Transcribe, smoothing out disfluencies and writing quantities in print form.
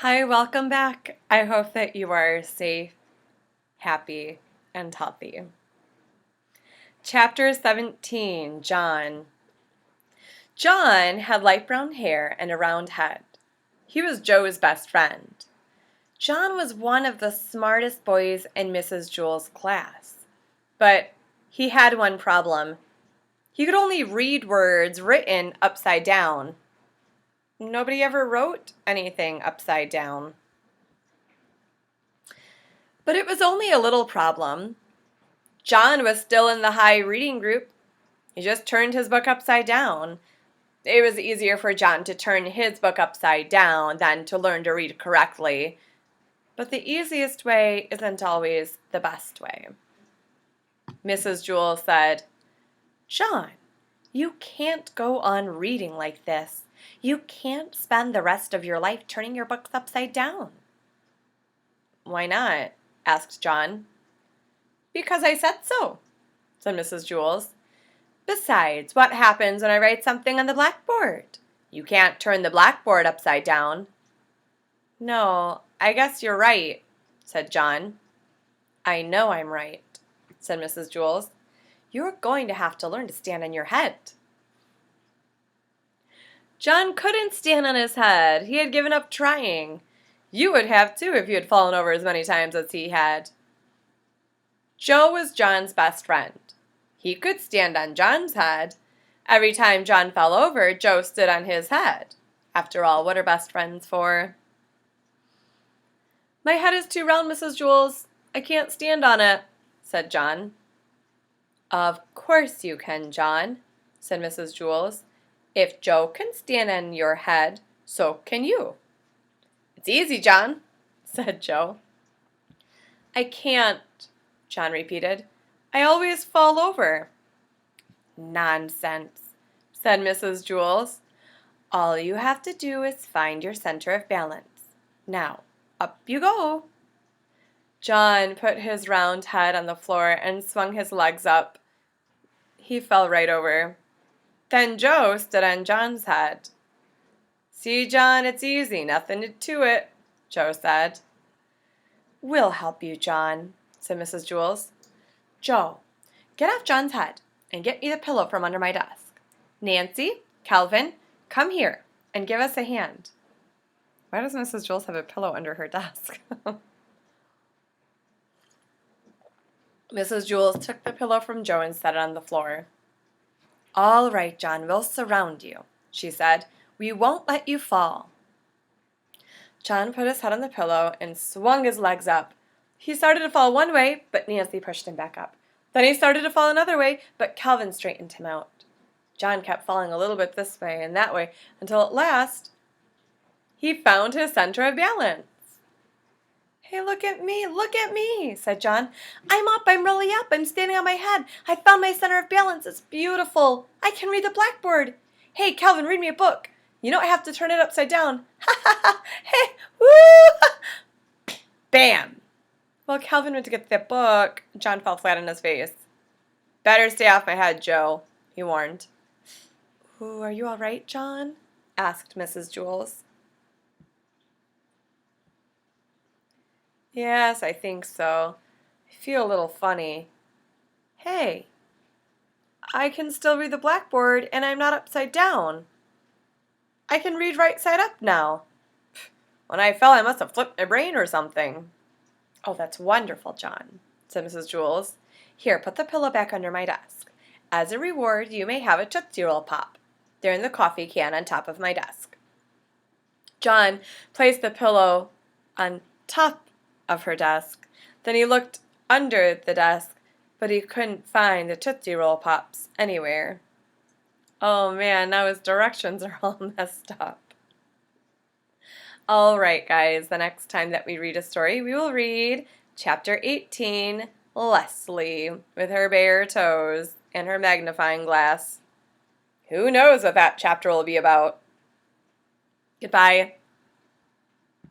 Hi, welcome back. I hope that you are safe, happy, and healthy. Chapter 17, John. John had light brown hair and a round head. He was Joe's best friend. John was one of the smartest boys in Mrs. Jewell's class. But he had one problem. He could only read words written upside down. Nobody ever wrote anything upside down. But it was only a little problem. John was still in the high reading group. He just turned his book upside down. It was easier for John to turn his book upside down than to learn to read correctly. But the easiest way isn't always the best way. Mrs. Jewell said, "John, you can't go on reading like this. You can't spend the rest of your life turning your books upside down." "Why not?" asked John. "Because I said so," said Mrs. Jewell. "Besides, what happens when I write something on the blackboard? You can't turn the blackboard upside down." "No, I guess you're right," said John. "I know I'm right," said Mrs. Jewell. "You're going to have to learn to stand on your head." John couldn't stand on his head. He had given up trying. You would have too if you had fallen over as many times as he had. Joe was John's best friend. He could stand on John's head. Every time John fell over, Joe stood on his head. After all, what are best friends for? "My head is too round, Mrs. Jewell. I can't stand on it," said John. "Of course you can, John," said Mrs. Jewell. "If Joe can stand on your head, so can you." "It's easy, John," said Joe. "I can't," John repeated. "I always fall over." "Nonsense," said Mrs. Jewell. "All you have to do is find your center of balance. Now, up you go." John put his round head on the floor and swung his legs up. He fell right over. Then Joe stood on John's head. "See, John, it's easy, nothing to it," Joe said. "We'll help you, John," said Mrs. Jewell. "Joe, get off John's head and get me the pillow from under my desk. Nancy, Calvin, come here and give us a hand." Why does Mrs. Jewell have a pillow under her desk? Mrs. Jewell took the pillow from Joe and set it on the floor. "All right, John, we'll surround you," she said. "We won't let you fall." John put his head on the pillow and swung his legs up. He started to fall one way, but Nancy pushed him back up. Then he started to fall another way, but Calvin straightened him out. John kept falling a little bit this way and that way until at last he found his center of balance. "Hey, look at me," said John. "I'm up, I'm really up, I'm standing on my head. I found my center of balance, it's beautiful. I can read the blackboard. Hey, Calvin, read me a book. You don't have to turn it upside down. Ha ha ha, hey, woo!" Bam! While Calvin went to get the book, John fell flat on his face. "Better stay off my head, Joe," he warned. "Ooh, are you all right, John?" asked Mrs. Jewell. "Yes, I think so. I feel a little funny. Hey, I can still read the blackboard and I'm not upside down. I can read right side up now. When I fell, I must have flipped my brain or something." "Oh, that's wonderful, John," said Mrs. Jewell. "Here, put the pillow back under my desk. As a reward, you may have a Tootsie Roll Pop. They're in the coffee can on top of my desk." John placed the pillow on top of her desk. Then he looked under the desk, but he couldn't find the Tootsie Roll Pops anywhere. Oh man, now his directions are all messed up. All right, guys, the next time that we read a story, we will read Chapter 18, Leslie, with her bare toes and her magnifying glass. Who knows what that chapter will be about? Goodbye.